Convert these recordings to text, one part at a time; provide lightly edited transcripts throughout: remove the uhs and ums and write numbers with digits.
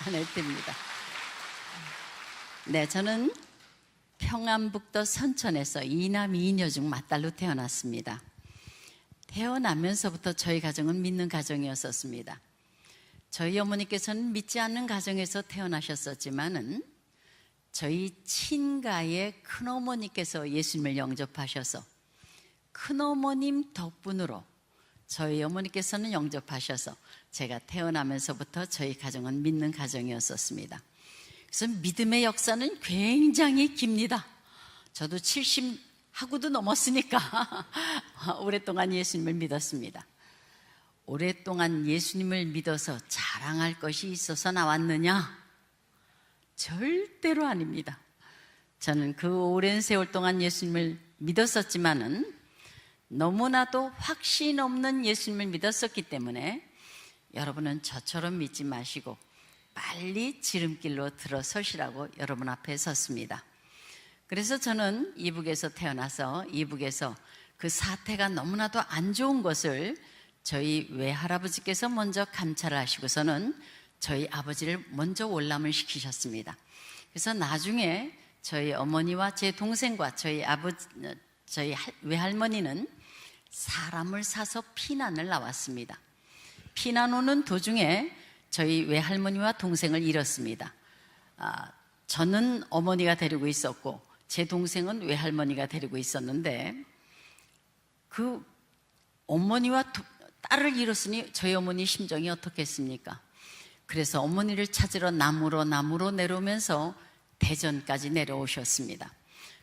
전해드립니다. 네, 저는 평안북도 선천에서 이남 이녀 중 맏딸로 태어났습니다. 태어나면서부터 저희 가정은 믿는 가정이었었습니다. 저희 어머니께서는 믿지 않는 가정에서 태어나셨었지만은 저희 친가의 큰어머니께서 예수님을 영접하셔서 큰어머님 덕분으로 저희 어머니께서는 영접하셔서 제가 태어나면서부터 저희 가정은 믿는 가정이었었습니다. 그래서 믿음의 역사는 굉장히 깁니다. 저도 70하고도 넘었으니까 오랫동안 예수님을 믿었습니다. 오랫동안 예수님을 믿어서 자랑할 것이 있어서 나왔느냐? 절대로 아닙니다. 저는 그 오랜 세월 동안 예수님을 믿었었지만은 너무나도 확신 없는 예수님을 믿었었기 때문에 여러분은 저처럼 믿지 마시고 빨리 지름길로 들어서시라고 여러분 앞에 섰습니다. 그래서 저는 이북에서 태어나서 이북에서 그 사태가 너무나도 안 좋은 것을 저희 외할아버지께서 먼저 감찰을 하시고서는 저희 아버지를 먼저 월남을 시키셨습니다. 그래서 나중에 저희 어머니와 제 동생과 저희 외할머니는 사람을 사서 피난을 나왔습니다. 피난 오는 도중에 저희 외할머니와 동생을 잃었습니다. 저는 어머니가 데리고 있었고 제 동생은 외할머니가 데리고 있었는데 그 어머니와 딸을 잃었으니 저희 어머니 심정이 어떻겠습니까? 그래서 어머니를 찾으러 남으로 내려오면서 대전까지 내려오셨습니다.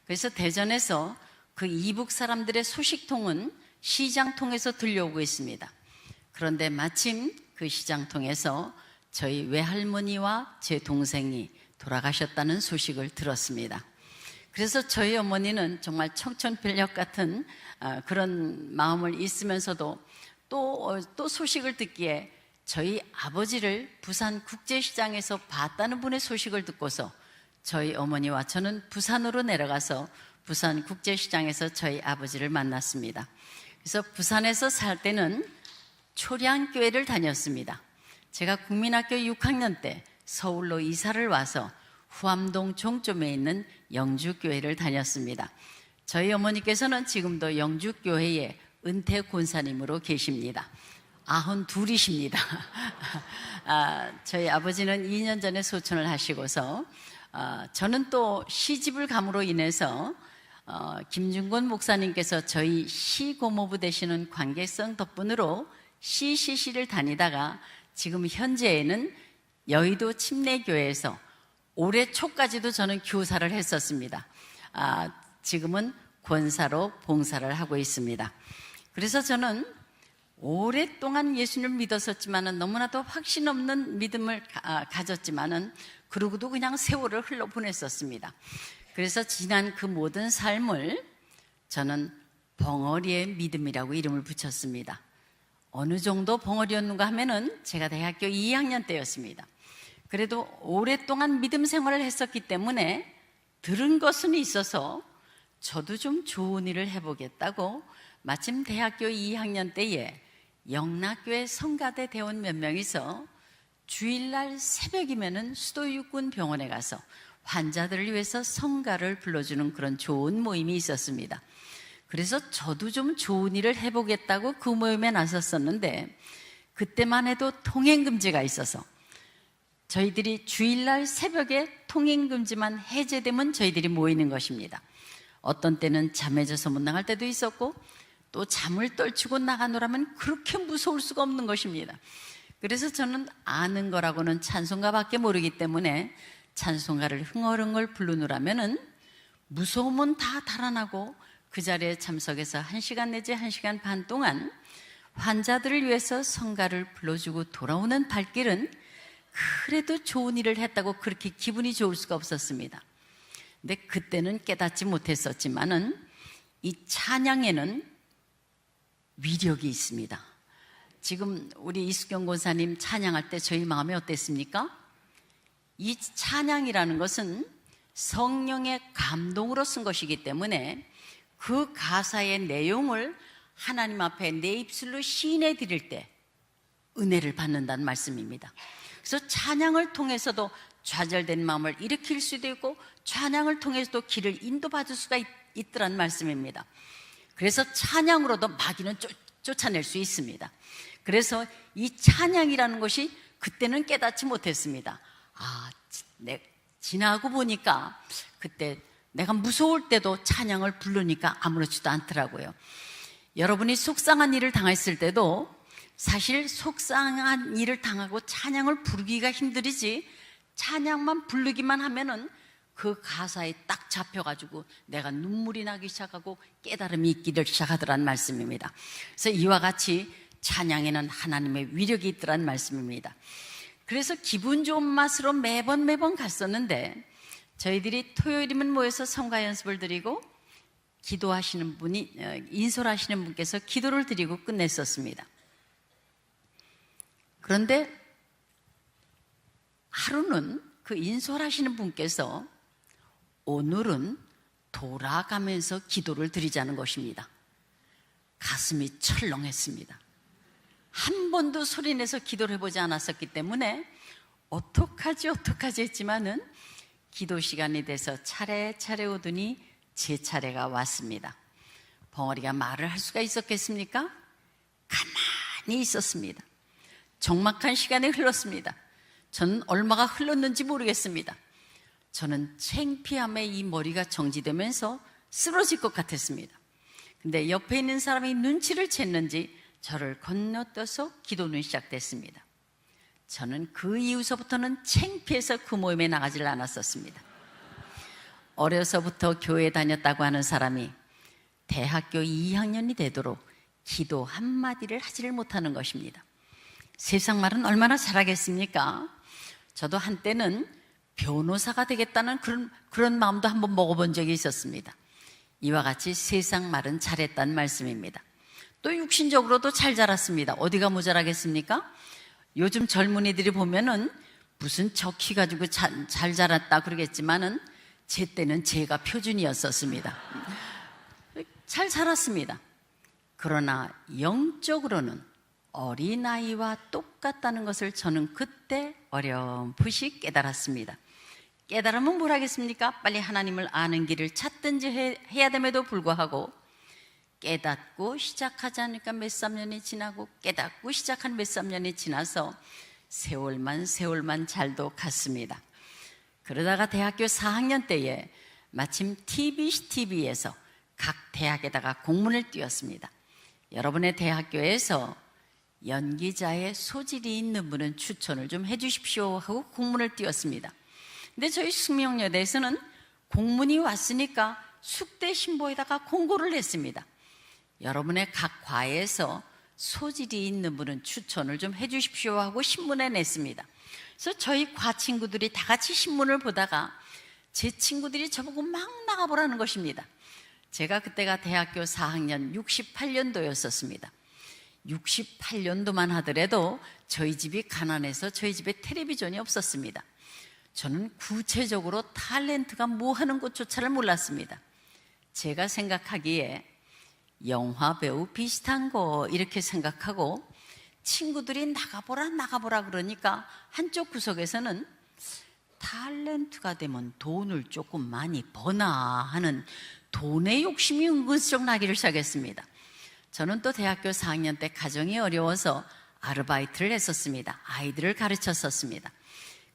그래서 대전에서 그 이북 사람들의 소식통은 시장통에서 들려오고 있습니다. 그런데 마침 그 시장통에서 저희 외할머니와 제 동생이 돌아가셨다는 소식을 들었습니다. 그래서 저희 어머니는 정말 청천벽력 같은 그런 마음을 있으면서도 또 소식을 듣기에 저희 아버지를 부산 국제시장에서 봤다는 분의 소식을 듣고서 저희 어머니와 저는 부산으로 내려가서 부산 국제시장에서 저희 아버지를 만났습니다. 그래서 부산에서 살 때는 초량교회를 다녔습니다. 제가 국민학교 6학년 때 서울로 이사를 와서 후암동 종점에 있는 영주교회를 다녔습니다. 저희 어머니께서는 지금도 영주교회의 은퇴 권사님으로 계십니다. 92이십니다. 저희 아버지는 2년 전에 소천을 하시고서 저는 또 시집을 감으로 인해서 김준권 목사님께서 저희 시고모부 되시는 관계성 덕분으로 CCC를 다니다가 지금 현재에는 여의도 침례교회에서 올해 초까지도 저는 교사를 했었습니다. 지금은 권사로 봉사를 하고 있습니다. 그래서 저는 오랫동안 예수님을 믿었었지만은 너무나도 확신 없는 믿음을 가졌지만은 그러고도 그냥 세월을 흘러 보냈었습니다. 그래서 지난 그 모든 삶을 저는 벙어리의 믿음이라고 이름을 붙였습니다. 어느 정도 벙어리였는가 하면은 제가 대학교 2학년 때였습니다. 그래도 오랫동안 믿음 생활을 했었기 때문에 들은 것은 있어서 저도 좀 좋은 일을 해보겠다고 마침 대학교 2학년 때에 영락교회 성가대 대원 몇 명이서 주일날 새벽이면은 수도 육군 병원에 가서 환자들을 위해서 성가를 불러주는 그런 좋은 모임이 있었습니다. 그래서 저도 좀 좋은 일을 해보겠다고 그 모임에 나섰었는데 그때만 해도 통행금지가 있어서 저희들이 주일날 새벽에 통행금지만 해제되면 저희들이 모이는 것입니다. 어떤 때는 잠에져서 못 나갈 때도 있었고 또 잠을 떨치고 나가노라면 그렇게 무서울 수가 없는 것입니다. 그래서 저는 아는 거라고는 찬송가밖에 모르기 때문에 찬송가를 흥얼흥얼 부르느라면은 무서움은 다 달아나고 그 자리에 참석해서 1시간 내지 1시간 반 동안 환자들을 위해서 성가를 불러주고 돌아오는 발길은 그래도 좋은 일을 했다고 그렇게 기분이 좋을 수가 없었습니다. 근데 그때는 깨닫지 못했었지만은 이 찬양에는 위력이 있습니다. 지금 우리 이수경 권사님 찬양할 때 저희 마음이 어땠습니까? 이 찬양이라는 것은 성령의 감동으로 쓴 것이기 때문에 그 가사의 내용을 하나님 앞에 내 입술로 시인해 드릴 때 은혜를 받는다는 말씀입니다. 그래서 찬양을 통해서도 좌절된 마음을 일으킬 수도 있고 찬양을 통해서도 길을 인도받을 수가 있더란 말씀입니다. 그래서 찬양으로도 마귀는 쫓아낼 수 있습니다. 그래서 이 찬양이라는 것이 그때는 깨닫지 못했습니다. 지나고 보니까 그때 내가 무서울 때도 찬양을 부르니까 아무렇지도 않더라고요. 여러분이 속상한 일을 당했을 때도 사실 속상한 일을 당하고 찬양을 부르기가 힘들이지 찬양만 부르기만 하면은 그 가사에 딱 잡혀가지고 내가 눈물이 나기 시작하고 깨달음이 있기를 시작하더란 말씀입니다. 그래서 이와 같이 찬양에는 하나님의 위력이 있더란 말씀입니다. 그래서 기분 좋은 맛으로 매번 갔었는데 저희들이 토요일이면 모여서 성가 연습을 드리고 기도하시는 분이 인솔하시는 분께서 기도를 드리고 끝냈었습니다. 그런데 하루는 그 인솔하시는 분께서 오늘은 돌아가면서 기도를 드리자는 것입니다. 가슴이 철렁했습니다. 한 번도 소리내서 기도를 해보지 않았었기 때문에 어떡하지 했지만은 기도 시간이 돼서 차례차례 오더니 제 차례가 왔습니다. 벙어리가 말을 할 수가 있었겠습니까? 가만히 있었습니다. 적막한 시간이 흘렀습니다. 저는 얼마가 흘렀는지 모르겠습니다. 저는 창피함에 이 머리가 정지되면서 쓰러질 것 같았습니다. 근데 옆에 있는 사람이 눈치를 챘는지 저를 건너뛰어서 기도는 시작됐습니다. 저는 그 이후서부터는 창피해서 그 모임에 나가질 않았었습니다. 어려서부터 교회에 다녔다고 하는 사람이 대학교 2학년이 되도록 기도 한마디를 하지를 못하는 것입니다. 세상 말은 얼마나 잘하겠습니까? 저도 한때는 변호사가 되겠다는 그런 마음도 한번 먹어본 적이 있었습니다. 이와 같이 세상 말은 잘했다는 말씀입니다. 또 육신적으로도 잘 자랐습니다. 어디가 모자라겠습니까? 요즘 젊은이들이 보면은 무슨 저 키 가지고 잘 자랐다 그러겠지만은 제 때는 제가 표준이었었습니다. 잘 자랐습니다. 그러나 영적으로는 어린아이와 똑같다는 것을 저는 그때 어렴풋이 깨달았습니다. 깨달으면 뭘 하겠습니까? 빨리 하나님을 아는 길을 찾든지 해야 됨에도 불구하고 깨닫고 시작하지 않으니까 몇삼 년이 지나고 깨닫고 시작한 몇삼 년이 지나서 세월만 잘도 갔습니다. 그러다가 대학교 4학년 때에 마침 TV에서 각 대학에다가 공문을 띄웠습니다. 여러분의 대학교에서 연기자의 소질이 있는 분은 추천을 좀 해주십시오 하고 공문을 띄웠습니다. 근데 저희 숙명여대에서는 공문이 왔으니까 숙대 신보에다가 공고를 했습니다. 여러분의 각 과에서 소질이 있는 분은 추천을 좀 해주십시오 하고 신문에 냈습니다. 그래서 저희 과 친구들이 다 같이 신문을 보다가 제 친구들이 저보고 막 나가보라는 것입니다. 제가 그때가 대학교 4학년 68년도였었습니다. 68년도만 하더라도 저희 집이 가난해서 저희 집에 텔레비전이 없었습니다. 저는 구체적으로 탤런트가 뭐 하는 것조차를 몰랐습니다. 제가 생각하기에 영화 배우 비슷한 거 이렇게 생각하고 친구들이 나가보라 그러니까 한쪽 구석에서는 탤런트가 되면 돈을 조금 많이 버나 하는 돈의 욕심이 은근슬쩍 나기를 시작했습니다. 저는 또 대학교 4학년 때 가정이 어려워서 아르바이트를 했었습니다. 아이들을 가르쳤었습니다.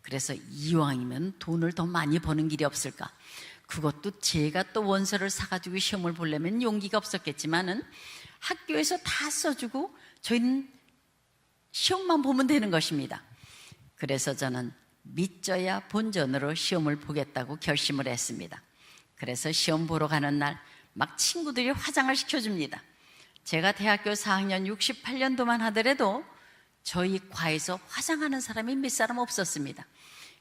그래서 이왕이면 돈을 더 많이 버는 길이 없을까? 그것도 제가 또 원서를 사가지고 시험을 보려면 용기가 없었겠지만은 학교에서 다 써주고 저희는 시험만 보면 되는 것입니다. 그래서 저는 믿져야 본전으로 시험을 보겠다고 결심을 했습니다. 그래서 시험 보러 가는 날 막 친구들이 화장을 시켜줍니다. 제가 대학교 4학년 68년도만 하더라도 저희 과에서 화장하는 사람이 몇 사람 없었습니다.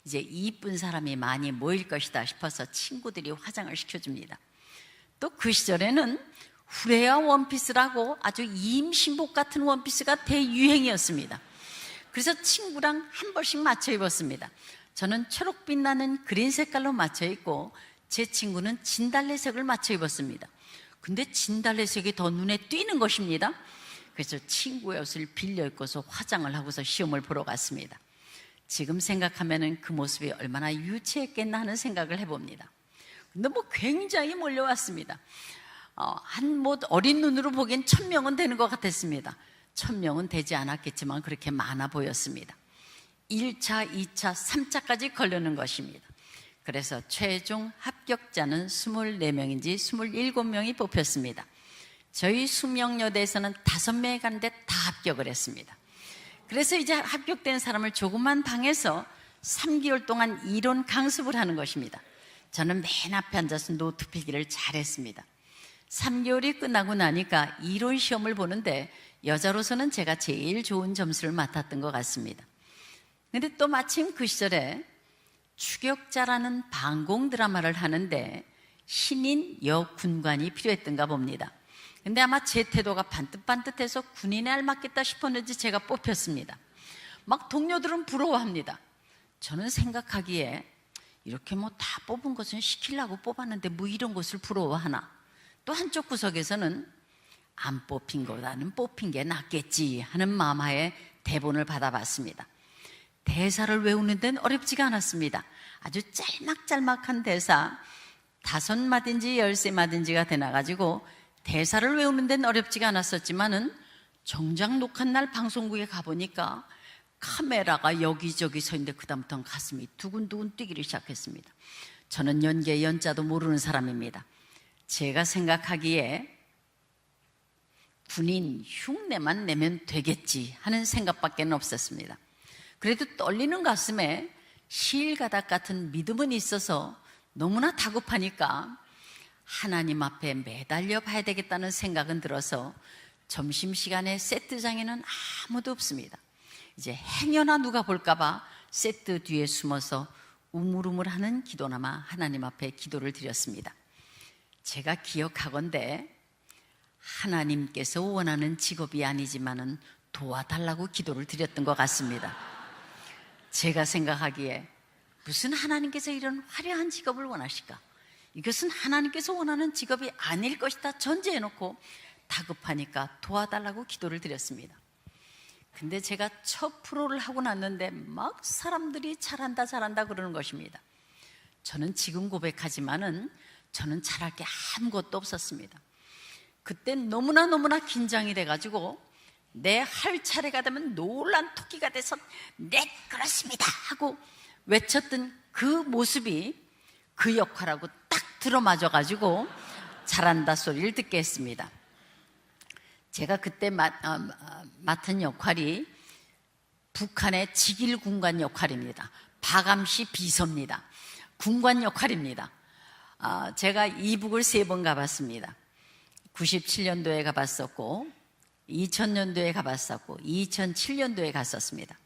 이제 이쁜 사람이 많이 모일 것이다 싶어서 친구들이 화장을 시켜줍니다. 또 그 시절에는 후레아 원피스라고 아주 임신복 같은 원피스가 대유행이었습니다. 그래서 친구랑 한 벌씩 맞춰 입었습니다. 저는 초록빛 나는 그린 색깔로 맞춰 입고 제 친구는 진달래색을 맞춰 입었습니다. 근데 진달래색이 더 눈에 띄는 것입니다. 그래서 친구의 옷을 빌려 입고서 화장을 하고서 시험을 보러 갔습니다. 지금 생각하면은 그 모습이 얼마나 유치했겠나 하는 생각을 해봅니다. 근데 뭐 굉장히 몰려왔습니다. 뭐 어린 눈으로 보기엔 1000명은 되는 것 같았습니다. 1000명은 되지 않았겠지만 그렇게 많아 보였습니다. 1차, 2차, 3차까지 걸려는 것입니다. 그래서 최종 합격자는 24명인지 27명이 뽑혔습니다. 저희 숙명여대에서는 5명이 가는데 다 합격을 했습니다. 그래서 이제 합격된 사람을 조그만 방에서 3개월 동안 이론 강습을 하는 것입니다. 저는 맨 앞에 앉아서 노트 필기를 잘했습니다. 3개월이 끝나고 나니까 이론 시험을 보는데 여자로서는 제가 제일 좋은 점수를 맡았던 것 같습니다. 근데 또 마침 그 시절에 추격자라는 방공 드라마를 하는데 신인 여군관이 필요했던가 봅니다. 근데 아마 제 태도가 반듯반듯해서 군인에 알맞겠다 싶었는지 제가 뽑혔습니다. 막 동료들은 부러워합니다. 저는 생각하기에 이렇게 뭐 다 뽑은 것은 시키려고 뽑았는데 뭐 이런 것을 부러워하나. 또 한쪽 구석에서는 안 뽑힌 것보다는 뽑힌 게 낫겠지 하는 마음하에 대본을 받아봤습니다. 대사를 외우는 데는 어렵지가 않았습니다. 아주 짤막짤막한 대사 5마디인지 13마디인지가 되나가지고 대사를 외우는 데는 어렵지가 않았었지만은 정작 녹화날 방송국에 가보니까 카메라가 여기저기 서 있는데 그다음부터는 가슴이 두근두근 뛰기를 시작했습니다. 저는 연계 연자도 모르는 사람입니다. 제가 생각하기에 군인 흉내만 내면 되겠지 하는 생각밖에 없었습니다. 그래도 떨리는 가슴에 실가닥 같은 믿음은 있어서 너무나 다급하니까 하나님 앞에 매달려 봐야 되겠다는 생각은 들어서 점심시간에 세트장에는 아무도 없습니다. 이제 행여나 누가 볼까봐 세트 뒤에 숨어서 우물우물하는 기도나마 하나님 앞에 기도를 드렸습니다. 제가 기억하건대 하나님께서 원하는 직업이 아니지만은 도와달라고 기도를 드렸던 것 같습니다. 제가 생각하기에 무슨 하나님께서 이런 화려한 직업을 원하실까? 이것은 하나님께서 원하는 직업이 아닐 것이다 전제해놓고 다급하니까 도와달라고 기도를 드렸습니다. 근데 제가 첫 프로를 하고 났는데 막 사람들이 잘한다 그러는 것입니다. 저는 지금 고백하지만은 저는 잘할 게 아무것도 없었습니다. 그때 너무나 긴장이 돼가지고 내 할 차례가 되면 놀란 토끼가 돼서 네 그렇습니다 하고 외쳤던 그 모습이 그 역할하고 딱 들어맞아가지고 잘한다 소리를 듣게 했습니다. 제가 그때 맡은 역할이 북한의 직일 군관 역할입니다. 바감시 비서입니다. 군관 역할입니다. 제가 이북을 3번 가봤습니다. 97년도에 가봤었고 2000년도에 가봤었고 2007년도에 갔었습니다.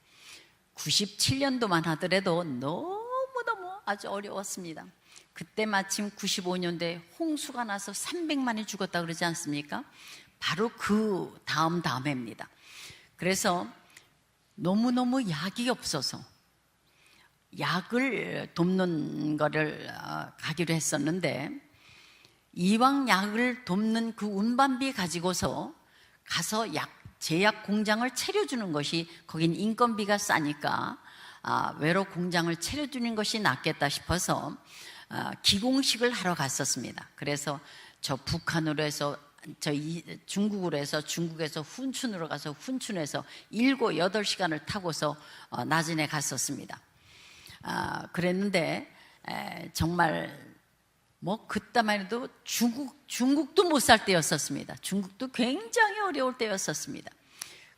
97년도만 하더라도 너무너무 아주 어려웠습니다. 그때 마침 95년도에 홍수가 나서 300만이 죽었다 그러지 않습니까? 바로 그 다음 해입니다. 그래서 너무너무 약이 없어서 약을 돕는 거를 가기로 했었는데 이왕 약을 돕는 그 운반비 가지고서 가서 제약 공장을 차려주는 것이 거긴 인건비가 싸니까 외로 공장을 차려주는 것이 낫겠다 싶어서 기공식을 하러 갔었습니다. 그래서 저 북한으로 해서 중국으로 해서 중국에서 훈춘으로 가서 훈춘에서 7, 8시간을 타고서 나진에 갔었습니다. 그랬는데 정말 뭐 그때만 해도 중국도 못 살 때였었습니다. 중국도 굉장히 어려울 때였었습니다.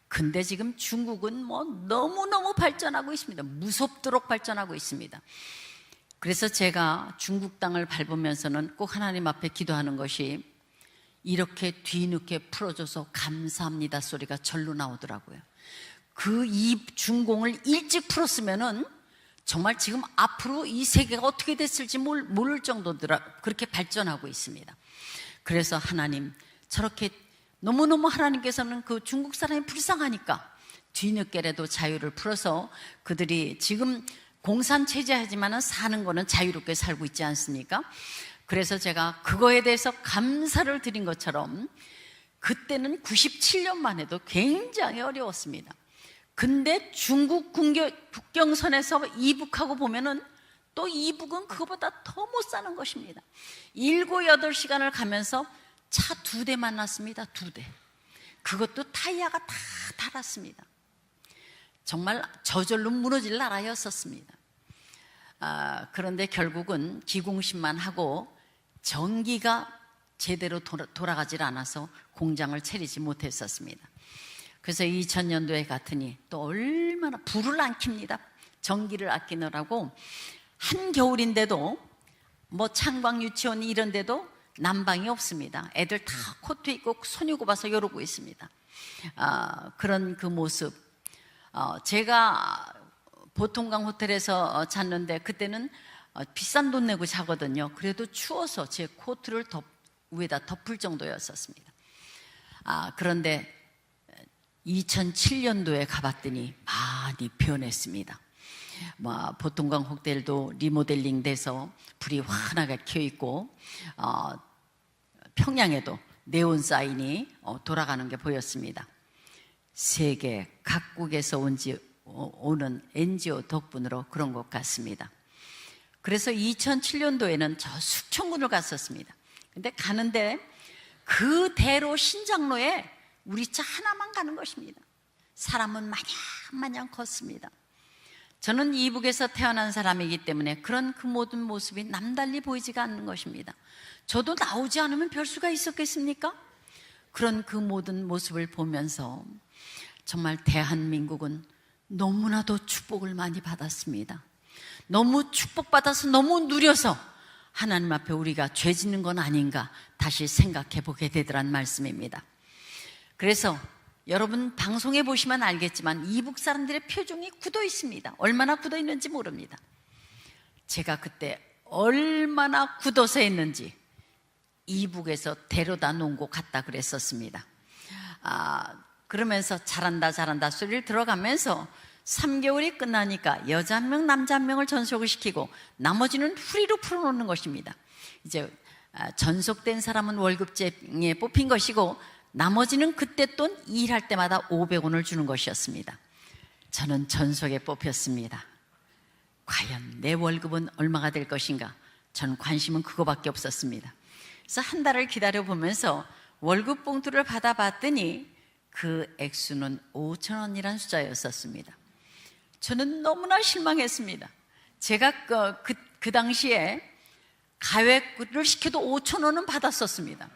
근데 지금 중국은 뭐 너무너무 발전하고 있습니다. 무섭도록 발전하고 있습니다. 그래서 제가 중국 땅을 밟으면서는 꼭 하나님 앞에 기도하는 것이 이렇게 뒤늦게 풀어줘서 감사합니다 소리가 절로 나오더라고요. 그 이 중공을 일찍 풀었으면은 정말 지금 앞으로 이 세계가 어떻게 됐을지 모를 정도로 그렇게 발전하고 있습니다. 그래서 하나님 저렇게 너무너무 하나님께서는 그 중국 사람이 불쌍하니까 뒤늦게라도 자유를 풀어서 그들이 지금 공산체제하지만 사는 거는 자유롭게 살고 있지 않습니까? 그래서 제가 그거에 대해서 감사를 드린 것처럼 그때는 97년만 해도 굉장히 어려웠습니다. 근데 중국 국경선에서 이북하고 보면은 또 이북은 그거보다 더 못 사는 것입니다. 7, 8시간을 가면서 차 2대 만났습니다. 2대. 그것도 타이어가 다 닳았습니다. 정말 저절로 무너질 나라였었습니다. 그런데 결국은 기공식만 하고 전기가 제대로 돌아가질 않아서 공장을 차리지 못했었습니다. 그래서 2000년도에 갔더니 또 얼마나 불을 안 켭니다. 전기를 아끼느라고 한겨울인데도 뭐 창광 유치원 이런 데도 난방이 없습니다. 애들 다 코트 입고 손이 굽어서 이러고 있습니다. 그런 그 모습. 제가 보통강 호텔에서 잤는데 그때는 비싼 돈 내고 자거든요. 그래도 추워서 제 코트를 위에다 덮을 정도였었습니다. 그런데 2007년도에 가봤더니 많이 변했습니다. 보통강 호텔도 리모델링 돼서 불이 환하게 켜있고 평양에도 네온 사인이 돌아가는 게 보였습니다. 세계 각국에서 오는 NGO 덕분으로 그런 것 같습니다. 그래서 2007년도에는 저 숙청군을 갔었습니다. 근데 가는데 그대로 신장로에 우리 차 하나만 가는 것입니다. 사람은 마냥 걷습니다. 저는 이북에서 태어난 사람이기 때문에 그런 그 모든 모습이 남달리 보이지가 않는 것입니다. 저도 나오지 않으면 별 수가 있었겠습니까? 그런 그 모든 모습을 보면서 정말 대한민국은 너무나도 축복을 많이 받았습니다. 너무 축복받아서 너무 누려서 하나님 앞에 우리가 죄 짓는 건 아닌가 다시 생각해 보게 되더란 말씀입니다. 그래서 여러분 방송에 보시면 알겠지만 이북 사람들의 표정이 굳어 있습니다. 얼마나 굳어 있는지 모릅니다. 제가 그때 얼마나 굳어서 했는지 이북에서 데려다 놓고 갔다 그랬었습니다. 그러면서 잘한다 소리를 들어가면서 3개월이 끝나니까 여자 1명 남자 1명을 전속을 시키고 나머지는 프리로 풀어놓는 것입니다. 이제 전속된 사람은 월급쟁이에 뽑힌 것이고 나머지는 그때 돈 일할 때마다 500원을 주는 것이었습니다. 저는 전속에 뽑혔습니다. 과연 내 월급은 얼마가 될 것인가? 저는 관심은 그거밖에 없었습니다. 그래서 한 달을 기다려보면서 월급 봉투를 받아봤더니 그 액수는 5,000원이란 숫자였었습니다. 저는 너무나 실망했습니다. 제가 그 당시에 가외를 시켜도 5,000원은 받았었습니다.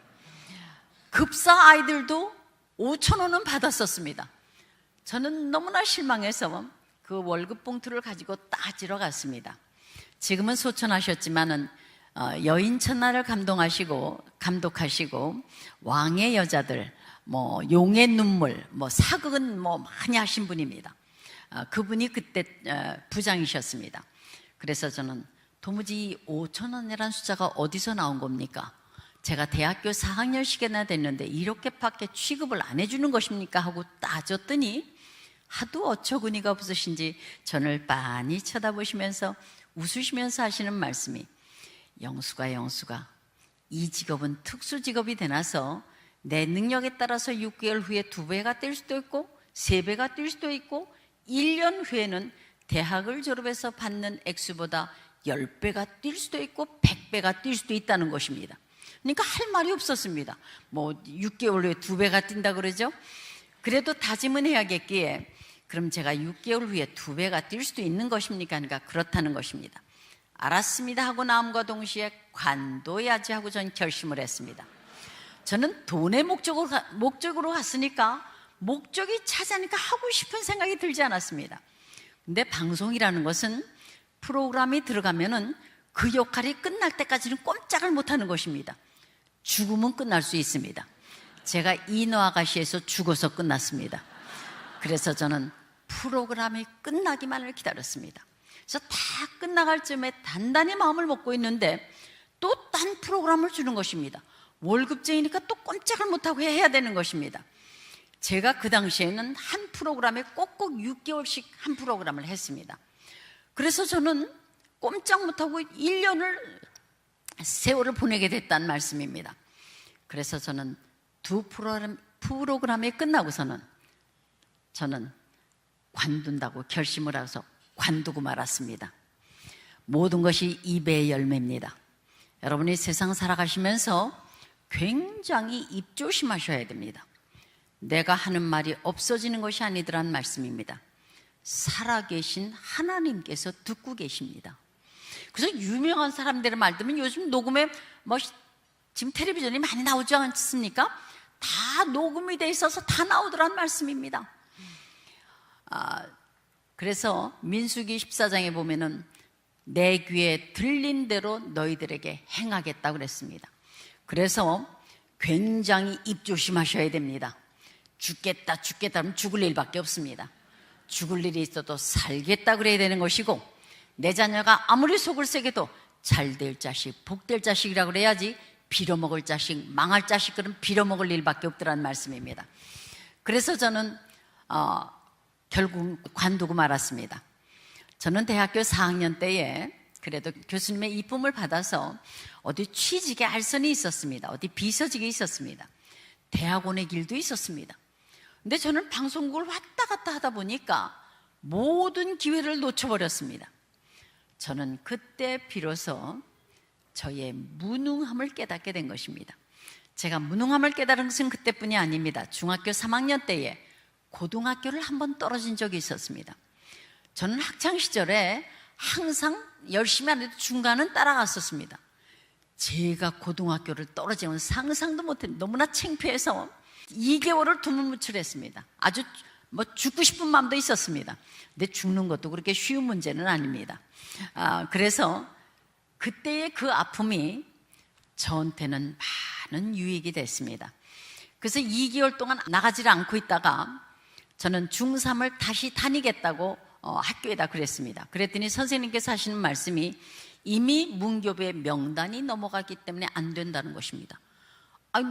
급사 아이들도 5,000원은 받았었습니다. 저는 너무나 실망해서 그 월급 봉투를 가지고 따지러 갔습니다. 지금은 소천하셨지만은 여인 천하를 감독하시고 왕의 여자들, 용의 눈물, 사극은 많이 하신 분입니다. 그분이 그때 부장이셨습니다. 그래서 저는 도무지 5,000원이라는 숫자가 어디서 나온 겁니까? 제가 대학교 4학년씩이나 됐는데 이렇게밖에 취급을 안 해주는 것입니까? 하고 따졌더니 하도 어처구니가 없으신지 저를 빤히 쳐다보시면서 웃으시면서 하시는 말씀이 영수가 이 직업은 특수직업이 되나서 내 능력에 따라서 6개월 후에 2배가 뛸 수도 있고 3배가 뛸 수도 있고 1년 후에는 대학을 졸업해서 받는 액수보다 10배가 뛸 수도 있고 100배가 뛸 수도 있다는 것입니다. 그러니까 할 말이 없었습니다. 6개월 후에 2배가 뛴다 그러죠. 그래도 다짐은 해야겠기에 그럼 제가 6개월 후에 2배가 뛸 수도 있는 것입니까? 그러니까 그렇다는 것입니다. 알았습니다 하고 나옴과 동시에 관둬야지 하고 전 결심을 했습니다. 저는 돈의 목적으로 갔으니까 목적이 차지하니까 하고 싶은 생각이 들지 않았습니다. 근데 방송이라는 것은 프로그램이 들어가면은 그 역할이 끝날 때까지는 꼼짝을 못하는 것입니다. 죽으면 끝날 수 있습니다. 제가 인어 아가씨에서 죽어서 끝났습니다. 그래서 저는 프로그램이 끝나기만을 기다렸습니다. 그래서 다 끝나갈 쯤에 단단히 마음을 먹고 있는데 또 딴 프로그램을 주는 것입니다. 월급쟁이니까 또 꼼짝을 못하고 해야 되는 것입니다. 제가 그 당시에는 한 프로그램에 꼭꼭 6개월씩 한 프로그램을 했습니다. 그래서 저는 꼼짝 못하고 1년을 세월을 보내게 됐다는 말씀입니다. 그래서 저는 2 프로그램이 끝나고서는 저는 관둔다고 결심을 해서 관두고 말았습니다. 모든 것이 입의 열매입니다. 여러분이 세상 살아가시면서 굉장히 입 조심하셔야 됩니다. 내가 하는 말이 없어지는 것이 아니더란 말씀입니다. 살아계신 하나님께서 듣고 계십니다. 그래서 유명한 사람들의 말 들으면 요즘 녹음에 지금 텔레비전이 많이 나오지 않습니까? 다 녹음이 돼 있어서 다 나오더란 말씀입니다. 그래서 민수기 14장에 보면은 내 귀에 들린 대로 너희들에게 행하겠다고 그랬습니다. 그래서 굉장히 입 조심하셔야 됩니다. 죽겠다 하면 죽을 일밖에 없습니다. 죽을 일이 있어도 살겠다 그래야 되는 것이고, 내 자녀가 아무리 속을 새겨도 잘될 자식, 복될 자식이라고 그래야지 빌어먹을 자식, 망할 자식들은 빌어먹을 일밖에 없더라는 말씀입니다. 그래서 저는 결국 관두고 말았습니다. 저는 대학교 4학년 때에 그래도 교수님의 이쁨을 받아서 어디 취직에 알선이 있었습니다. 어디 비서직이 있었습니다. 대학원의 길도 있었습니다. 근데 저는 방송국을 왔다 갔다 하다 보니까 모든 기회를 놓쳐버렸습니다. 저는 그때 비로소 저의 무능함을 깨닫게 된 것입니다. 제가 무능함을 깨달은 것은 그때뿐이 아닙니다. 중학교 3학년 때에 고등학교를 한번 떨어진 적이 있었습니다. 저는 학창시절에 항상 열심히 안 해도 중간은 따라갔었습니다. 제가 고등학교를 떨어지면 상상도 못했는데 너무나 창피해서 2개월을 두문무출했습니다. 아주 죽고 싶은 마음도 있었습니다. 근데 죽는 것도 그렇게 쉬운 문제는 아닙니다. 그래서 그때의 그 아픔이 저한테는 많은 유익이 됐습니다. 그래서 2개월 동안 나가지를 않고 있다가 저는 중3을 다시 다니겠다고 학교에다 그랬습니다. 그랬더니 선생님께서 하시는 말씀이 이미 문교부의 명단이 넘어갔기 때문에 안 된다는 것입니다.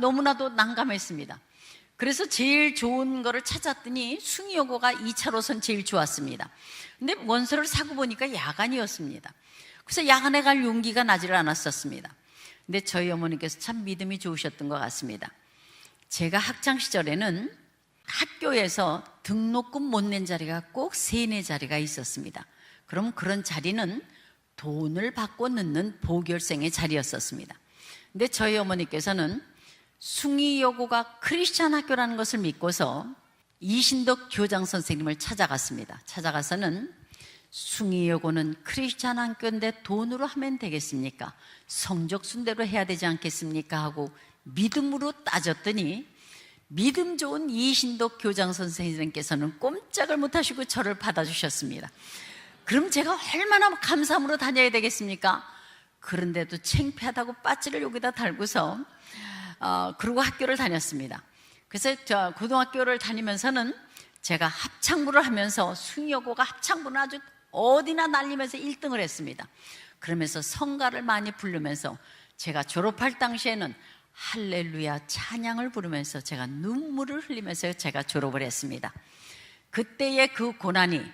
너무나도 난감했습니다. 그래서 제일 좋은 거를 찾았더니 숭이여고가 2차로선 제일 좋았습니다. 근데 원서를 사고 보니까 야간이었습니다. 그래서 야간에 갈 용기가 나지를 않았었습니다. 근데 저희 어머니께서 참 믿음이 좋으셨던 것 같습니다. 제가 학창시절에는 학교에서 등록금 못 낸 자리가 꼭 3-4 자리가 있었습니다. 그럼 그런 자리는 돈을 받고 넣는 보결생의 자리였었습니다. 근데 저희 어머니께서는 숭이여고가 크리스찬 학교라는 것을 믿고서 이신덕 교장 선생님을 찾아갔습니다. 찾아가서는 숭이여고는 크리스찬 학교인데 돈으로 하면 되겠습니까? 성적 순대로 해야 되지 않겠습니까? 하고 믿음으로 따졌더니 믿음 좋은 이신덕 교장 선생님께서는 꼼짝을 못하시고 저를 받아주셨습니다. 그럼 제가 얼마나 감사함으로 다녀야 되겠습니까? 그런데도 창피하다고 빠찌를 여기다 달고서 그러고 학교를 다녔습니다. 그래서 저 고등학교를 다니면서는 제가 합창부를 하면서 숭이여고가 합창부는 아주 어디나 날리면서 1등을 했습니다. 그러면서 성가를 많이 부르면서 제가 졸업할 당시에는 할렐루야 찬양을 부르면서 제가 눈물을 흘리면서 제가 졸업을 했습니다. 그때의 그 고난이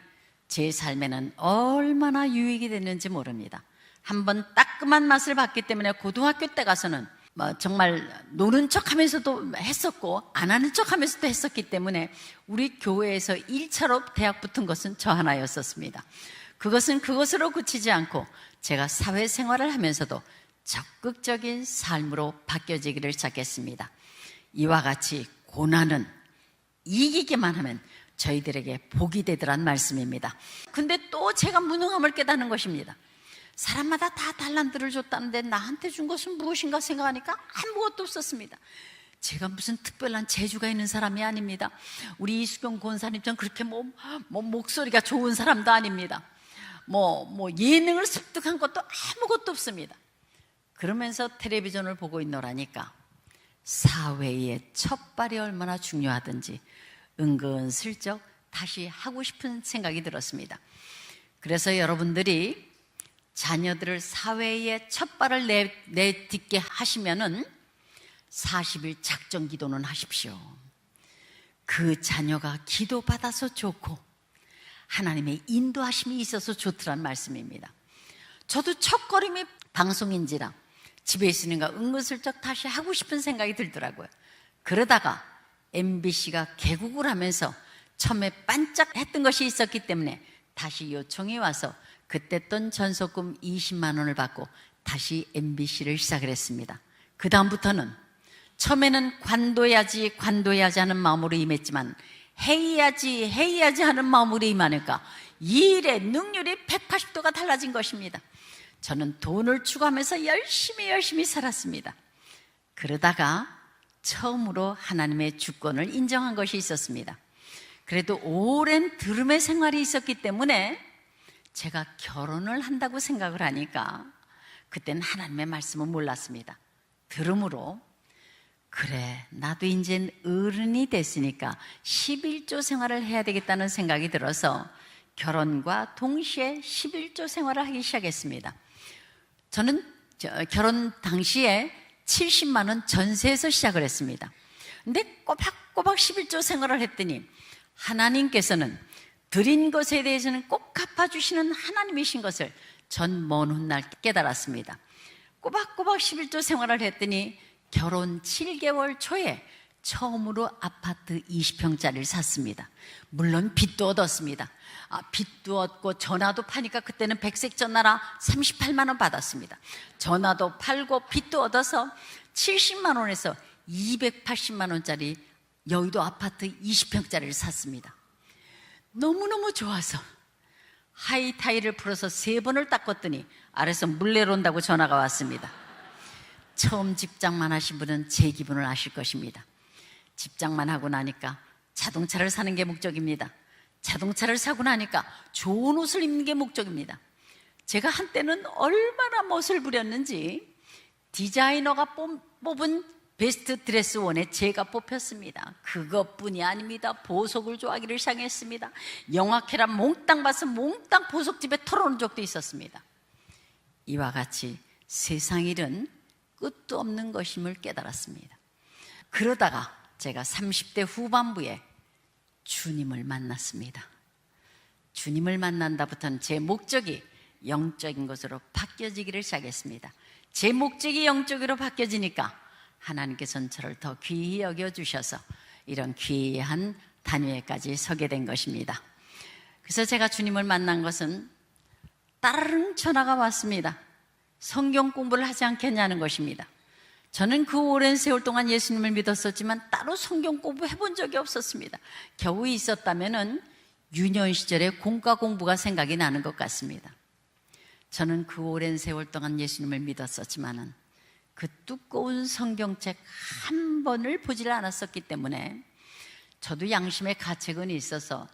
제 삶에는 얼마나 유익이 됐는지 모릅니다. 한번 따끔한 맛을 봤기 때문에 고등학교 때 가서는 정말 노는 척 하면서도 했었고 안 하는 척 하면서도 했었기 때문에 우리 교회에서 1차로 대학 붙은 것은 저 하나였었습니다. 그것은 그것으로 그치지 않고 제가 사회생활을 하면서도 적극적인 삶으로 바뀌어지기를 시작했습니다. 이와 같이 고난은 이기기만 하면 저희들에게 복이 되더란 말씀입니다. 근데 또 제가 무능함을 깨닫는 것입니다. 사람마다 다 달란트를 줬다는데 나한테 준 것은 무엇인가 생각하니까 아무것도 없었습니다. 제가 무슨 특별한 재주가 있는 사람이 아닙니다. 우리 이수경 권사님처럼 그렇게 목소리가 좋은 사람도 아닙니다. 예능을 습득한 것도 아무것도 없습니다. 그러면서 텔레비전을 보고 있노라니까 사회의 첫발이 얼마나 중요하든지 은근슬쩍 다시 하고 싶은 생각이 들었습니다. 그래서 여러분들이 자녀들을 사회의 첫발을 내딛게 하시면은 40일 작정 기도는 하십시오. 그 자녀가 기도받아서 좋고 하나님의 인도하심이 있어서 좋더란 말씀입니다. 저도 첫걸음이 방송인지라 집에 있으니까 은근슬쩍 다시 하고 싶은 생각이 들더라고요. 그러다가 MBC가 개국을 하면서 처음에 반짝했던 것이 있었기 때문에 다시 요청이 와서 그때 떤 전속금 20만 원을 받고 다시 MBC를 시작을 했습니다. 그 다음부터는 처음에는 관둬야지 하는 마음으로 임했지만 해야지 하는 마음으로 임하니까 이 일의 능률이 180도가 달라진 것입니다. 저는 돈을 추구하면서 열심히 살았습니다. 그러다가 처음으로 하나님의 주권을 인정한 것이 있었습니다. 그래도 오랜 들음의 생활이 있었기 때문에 제가 결혼을 한다고 생각을 하니까 그때는 하나님의 말씀은 몰랐습니다. 들음으로 그래, 나도 이제 어른이 됐으니까 11조 생활을 해야 되겠다는 생각이 들어서 결혼과 동시에 11조 생활을 하기 시작했습니다. 저는 결혼 당시에 70만 원 전세에서 시작을 했습니다. 근데 꼬박꼬박 11조 생활을 했더니 하나님께서는 드린 것에 대해서는 꼭 갚아주시는 하나님이신 것을 전 먼 훗날 깨달았습니다. 꼬박꼬박 11조 생활을 했더니 결혼 7개월 초에 처음으로 아파트 20평짜리를 샀습니다. 물론 빚도 얻었습니다. 빚도 얻고 전화도 파니까 그때는 백색 전화라 38만 원 받았습니다. 전화도 팔고 빚도 얻어서 70만 원에서 280만 원짜리 여의도 아파트 20평짜리를 샀습니다. 너무너무 좋아서 하이타이를 풀어서 3번을 닦았더니 아래서 물 내려온다고 전화가 왔습니다. 처음 집장만 하신 분은 제 기분을 아실 것입니다. 집장만 하고 나니까 자동차를 사는 게 목적입니다. 자동차를 사고 나니까 좋은 옷을 입는 게 목적입니다. 제가 한때는 얼마나 멋을 부렸는지 디자이너가 뽑은 베스트 드레스 원에 제가 뽑혔습니다. 그것뿐이 아닙니다. 보석을 좋아하기를 시작했습니다. 영화캐라 몽땅 봐서 몽땅 보석집에 털어놓은 적도 있었습니다. 이와 같이 세상 일은 끝도 없는 것임을 깨달았습니다. 그러다가 제가 30대 후반부에 주님을 만났습니다. 주님을 만난다부터는 제 목적이 영적인 것으로 바뀌어지기를 시작했습니다. 제 목적이 영적으로 바뀌어지니까 하나님께서는 저를 더 귀히 여겨주셔서 이런 귀한 단위에까지 서게 된 것입니다. 그래서 제가 주님을 만난 것은 따르릉 전화가 왔습니다. 성경 공부를 하지 않겠냐는 것입니다. 저는 그 오랜 세월 동안 예수님을 믿었었지만 따로 성경 공부 해본 적이 없었습니다. 겨우 있었다면은 유년 시절에 공과 공부가 생각이 나는 것 같습니다. 저는 그 오랜 세월 동안 예수님을 믿었었지만은 그 두꺼운 성경책 한 번을 보질 않았었기 때문에 저도 양심의 가책은 있어서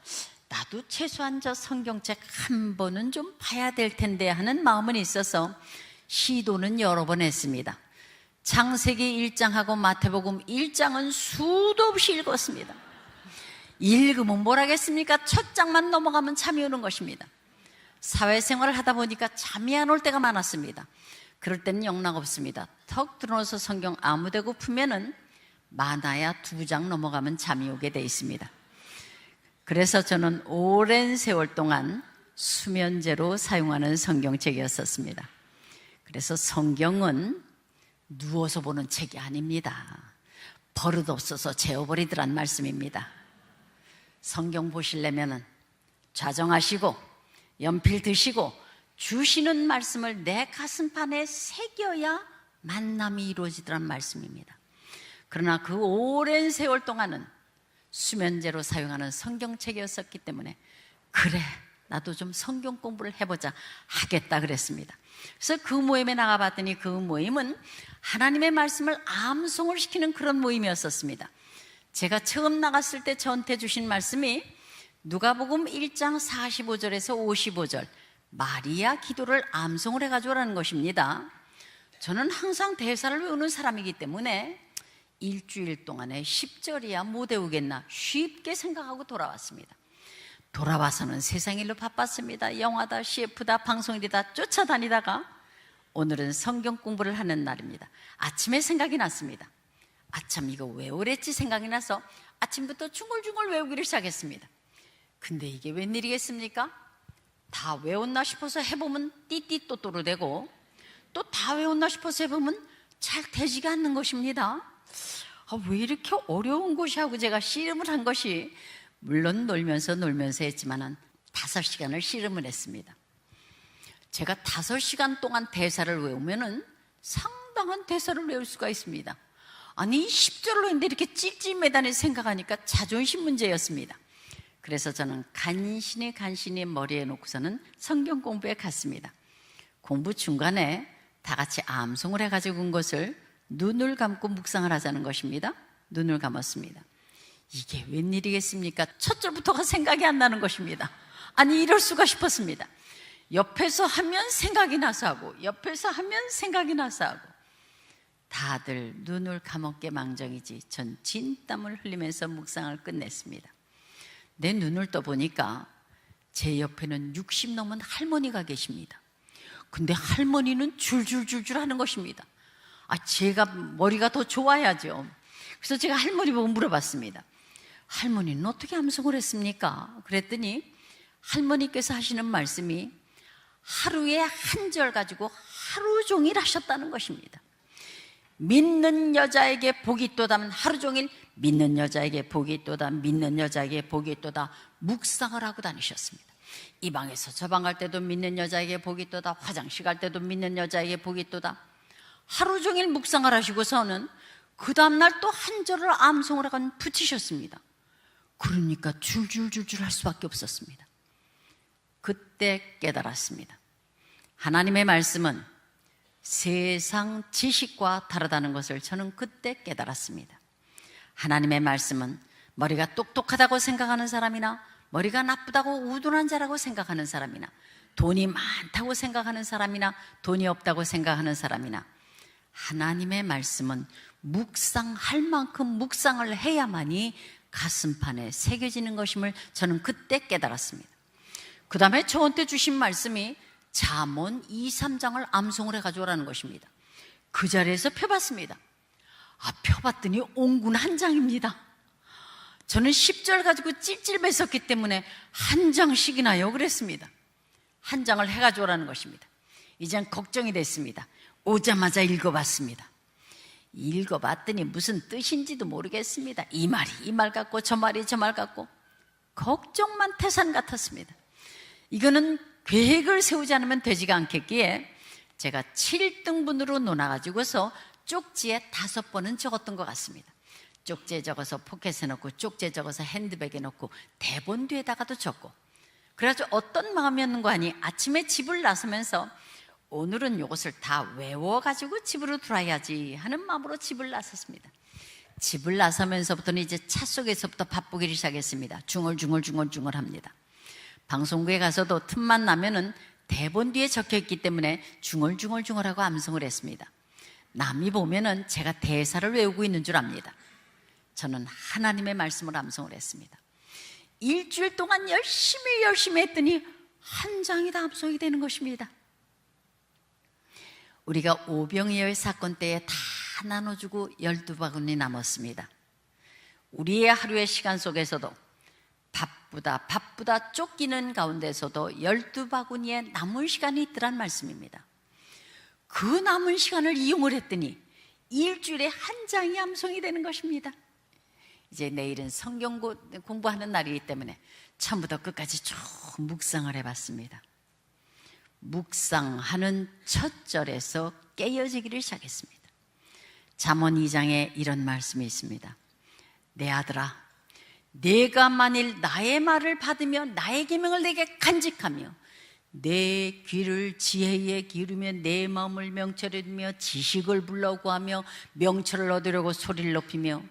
나도 최소한 저 성경책 한 번은 좀 봐야 될 텐데 하는 마음은 있어서 시도는 여러 번 했습니다. 창세기 1장하고 마태복음 1장은 수도 없이 읽었습니다. 읽으면 뭘 하겠습니까? 첫 장만 넘어가면 잠이 오는 것입니다. 사회생활을 하다 보니까 잠이 안 올 때가 많았습니다. 그럴 때는 영락 없습니다. 턱 들어서 성경 아무데고 푸면은 많아야 2장 넘어가면 잠이 오게 돼 있습니다. 그래서 저는 오랜 세월 동안 수면제로 사용하는 성경책이었었습니다. 그래서 성경은 누워서 보는 책이 아닙니다. 버릇 없어서 재워버리더란 말씀입니다. 성경 보시려면은 좌정하시고 연필 드시고 주시는 말씀을 내 가슴판에 새겨야 만남이 이루어지더란 말씀입니다. 그러나 그 오랜 세월 동안은 수면제로 사용하는 성경책이었었기 때문에 그래, 나도 좀 성경 공부를 해보자 하겠다 그랬습니다. 그래서 그 모임에 나가봤더니 그 모임은 하나님의 말씀을 암송을 시키는 그런 모임이었었습니다. 제가 처음 나갔을 때 저한테 주신 말씀이 누가복음 1장 45절에서 55절 마리아 기도를 암송을 해가지고 라는 것입니다. 저는 항상 대사를 외우는 사람이기 때문에 일주일 동안에 10절이야 못 외우겠나 쉽게 생각하고 돌아왔습니다. 돌아와서는 세상 일로 바빴습니다. 영화다, CF다, 방송일이다 쫓아다니다가 오늘은 성경 공부를 하는 날입니다. 아침에 생각이 났습니다. 아참 이거 왜 오랬지 생각이 나서 아침부터 중얼중얼 외우기를 시작했습니다. 근데 이게 웬일이겠습니까? 다 외웠나 싶어서 해보면 띠띠또또로 되고 또 다 외웠나 싶어서 해보면 잘 되지가 않는 것입니다. 왜 이렇게 어려운 것이 하고 제가 씨름을 한 것이 물론 놀면서 했지만은 5시간을 씨름을 했습니다. 제가 5시간 동안 대사를 외우면은 상당한 대사를 외울 수가 있습니다. 아니 10절로 했는데 이렇게 찔찔매단에 생각하니까 자존심 문제였습니다. 그래서 저는 간신히 머리에 놓고서는 성경 공부에 갔습니다. 공부 중간에 다 같이 암송을 해가지고 온 것을 눈을 감고 묵상을 하자는 것입니다. 눈을 감았습니다. 이게 웬일이겠습니까? 첫 절부터가 생각이 안 나는 것입니다. 아니 이럴 수가 싶었습니다. 옆에서 하면 생각이 나서 하고 옆에서 하면 생각이 나서 하고 다들 눈을 감았게 망정이지 전 진땀을 흘리면서 묵상을 끝냈습니다. 내 눈을 떠보니까 제 옆에는 60 넘은 할머니가 계십니다. 근데 할머니는 줄줄줄줄 하는 것입니다. 제가 머리가 더 좋아야죠. 그래서 제가 할머니 보고 물어봤습니다. 할머니는 어떻게 암송을 했습니까? 그랬더니 할머니께서 하시는 말씀이 하루에 한 절 가지고 하루 종일 하셨다는 것입니다. 믿는 여자에게 복이 있도다 하면 하루 종일 믿는 여자에게 복이 있도다, 믿는 여자에게 복이 있도다 묵상을 하고 다니셨습니다. 이 방에서 저 방 갈 때도 믿는 여자에게 복이 있도다, 화장실 갈 때도 믿는 여자에게 복이 있도다. 하루 종일 묵상을 하시고서는 그 다음날 또 한 절을 암송을 하고 붙이셨습니다. 그러니까 줄줄줄줄 할 수밖에 없었습니다. 그때 깨달았습니다. 하나님의 말씀은 세상 지식과 다르다는 것을 저는 그때 깨달았습니다. 하나님의 말씀은 머리가 똑똑하다고 생각하는 사람이나 머리가 나쁘다고 우둔한 자라고 생각하는 사람이나 돈이 많다고 생각하는 사람이나 돈이 없다고 생각하는 사람이나 하나님의 말씀은 묵상할 만큼 묵상을 해야만이 가슴판에 새겨지는 것임을 저는 그때 깨달았습니다. 그 다음에 저한테 주신 말씀이 잠언 2, 3장을 암송을 해가지고 오라는 것입니다. 그 자리에서 펴봤습니다. 펴봤더니 옹군 한 장입니다. 저는 10절 가지고 찔찔맸었기 때문에 한 장씩이나요 그랬습니다. 한 장을 해가지고 오라는 것입니다. 이젠 걱정이 됐습니다. 오자마자 읽어봤습니다. 읽어봤더니 무슨 뜻인지도 모르겠습니다. 이 말이 이 말 같고 저 말이 저 말 같고 걱정만 태산 같았습니다. 이거는 계획을 세우지 않으면 되지가 않겠기에 제가 7등분으로 놓아가지고서 쪽지에 5번은 적었던 것 같습니다. 쪽지에 적어서 포켓에 넣고 쪽지에 적어서 핸드백에 넣고 대본 뒤에다가도 적고 그래가지고 어떤 마음이었는가 하니 아침에 집을 나서면서 오늘은 이것을 다 외워가지고 집으로 들어야지 하는 마음으로 집을 나섰습니다. 집을 나서면서부터는 이제 차 속에서부터 바쁘기 시작했습니다. 중얼중얼 합니다. 방송국에 가서도 틈만 나면은 대본 뒤에 적혀있기 때문에 중얼중얼하고 암송을 했습니다. 남이 보면은 제가 대사를 외우고 있는 줄 압니다. 저는 하나님의 말씀을 암송을 했습니다. 일주일 동안 열심히 했더니 한 장이 다 암송이 되는 것입니다. 우리가 오병이어 사건 때에 다 나눠주고 12바구니 남았습니다. 우리의 하루의 시간 속에서도 바쁘다 쫓기는 가운데서도 12바구니에 남은 시간이 있더란 말씀입니다. 그 남은 시간을 이용을 했더니 일주일에 한 장이 암송이 되는 것입니다. 이제 내일은 성경 공부하는 날이기 때문에 처음부터 끝까지 쭉 묵상을 해봤습니다. 묵상하는 첫 절에서 깨어지기를 시작했습니다. 잠언 2장에 이런 말씀이 있습니다. 내 아들아, 내가 만일 나의 말을 받으며 나의 계명을 내게 간직하며 내 귀를 지혜에 기울이며 내 마음을 명철에 두며 지식을 불러구하며 명철을 얻으려고 소리를 높이며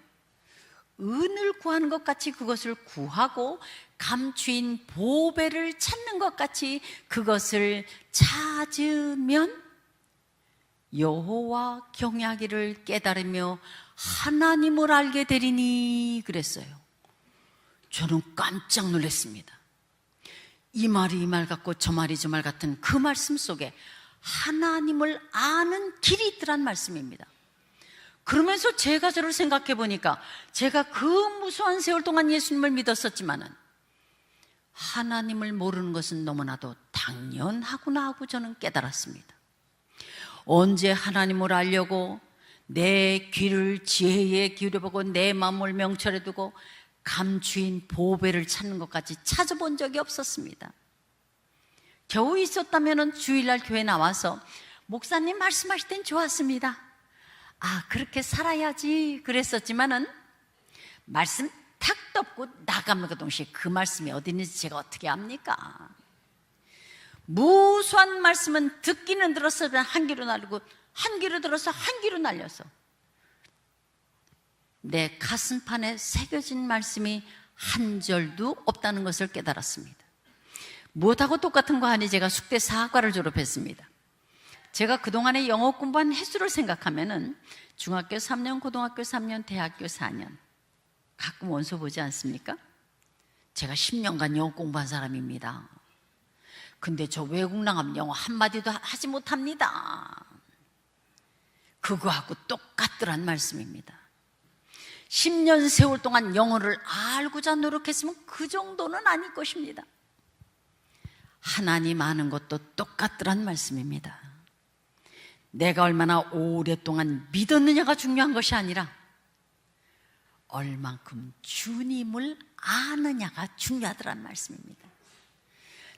은을 구하는 것 같이 그것을 구하고 감추인 보배를 찾는 것 같이 그것을 찾으면 여호와 경외하기를 깨달으며 하나님을 알게 되리니 그랬어요. 저는 깜짝 놀랐습니다. 이 말이 이 말 같고 저 말이 저 말 같은 그 말씀 속에 하나님을 아는 길이 있더란 말씀입니다. 그러면서 제가 저를 생각해 보니까 제가 그 무수한 세월 동안 예수님을 믿었었지만은 하나님을 모르는 것은 너무나도 당연하구나 하고 저는 깨달았습니다. 언제 하나님을 알려고 내 귀를 지혜에 기울여보고 내 마음을 명철해 두고 감추인 보배를 찾는 것까지 찾아본 적이 없었습니다. 겨우 있었다면 주일날 교회 나와서 목사님 말씀하실 땐 좋았습니다. 아, 그렇게 살아야지 그랬었지만은 말씀 탁 덮고 나감과 동시에 그 말씀이 어디 있는지 제가 어떻게 압니까? 무수한 말씀은 듣기는 들었으면 한 귀로 날리고 한 귀로 들어서 한 귀로 날려서 내 가슴판에 새겨진 말씀이 한 절도 없다는 것을 깨달았습니다. 무엇하고 똑같은 거 하니 제가 숙대 사학과를 졸업했습니다. 제가 그동안에 영어 공부한 횟수를 생각하면은 중학교 3년, 고등학교 3년, 대학교 4년 가끔 원서 보지 않습니까? 제가 10년간 영어 공부한 사람입니다. 근데 저 외국 나가면 영어 한마디도 하지 못합니다. 그거하고 똑같더란 말씀입니다. 10년 세월 동안 영어를 알고자 노력했으면 그 정도는 아닐 것입니다. 하나님 아는 것도 똑같더란 말씀입니다. 내가 얼마나 오랫동안 믿었느냐가 중요한 것이 아니라 얼만큼 주님을 아느냐가 중요하더란 말씀입니다.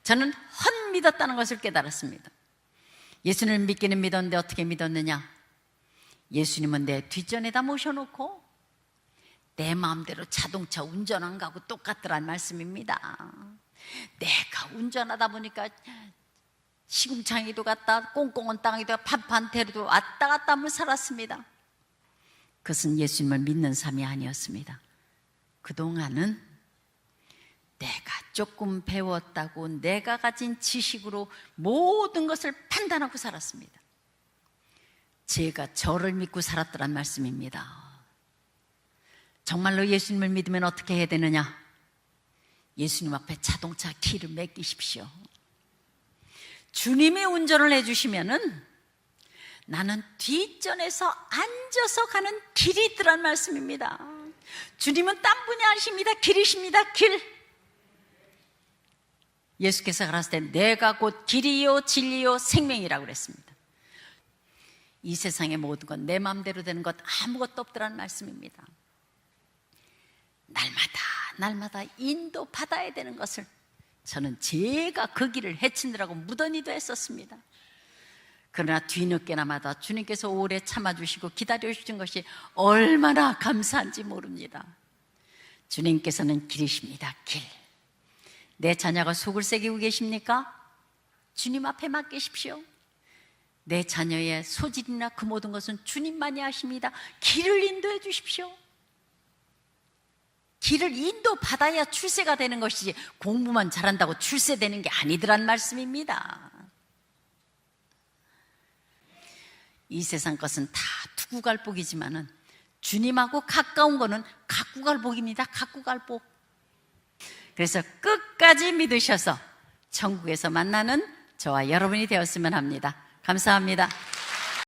저는 헛믿었다는 것을 깨달았습니다. 예수님을 믿기는 믿었는데 어떻게 믿었느냐? 예수님은 내 뒷전에다 모셔놓고 내 마음대로 자동차 운전 안 가고 똑같더란 말씀입니다. 내가 운전하다 보니까 시궁창에도 갔다 꽁꽁은 땅에도 판판대로도 왔다 갔다 하며 살았습니다. 그것은 예수님을 믿는 삶이 아니었습니다. 그동안은 내가 조금 배웠다고 내가 가진 지식으로 모든 것을 판단하고 살았습니다. 제가 저를 믿고 살았더란 말씀입니다. 정말로 예수님을 믿으면 어떻게 해야 되느냐? 예수님 앞에 자동차 키를 맡기십시오. 주님이 운전을 해주시면은 나는 뒷전에서 앉아서 가는 길이 있더란 말씀입니다. 주님은 딴 분이 아십니다. 길이십니다. 길. 예수께서 가라사대 때 내가 곧 길이요 진리요 생명이라고 그랬습니다. 이 세상의 모든 건 내 마음대로 되는 것 아무것도 없더란 말씀입니다. 날마다 인도받아야 되는 것을 저는 제가 그 길을 헤치느라고 무던히도 했었습니다. 그러나 뒤늦게나마다 주님께서 오래 참아주시고 기다려주신 것이 얼마나 감사한지 모릅니다. 주님께서는 길이십니다. 길. 내 자녀가 속을 새기고 계십니까? 주님 앞에 맡기십시오. 내 자녀의 소질이나 그 모든 것은 주님만이 아십니다. 길을 인도해 주십시오. 길을 인도받아야 출세가 되는 것이지 공부만 잘한다고 출세되는 게 아니더란 말씀입니다. 이 세상 것은 다 두고 갈 복이지만은 주님하고 가까운 거는 갖고 갈 복입니다. 갖고 갈 복. 그래서 끝까지 믿으셔서 천국에서 만나는 저와 여러분이 되었으면 합니다. 감사합니다.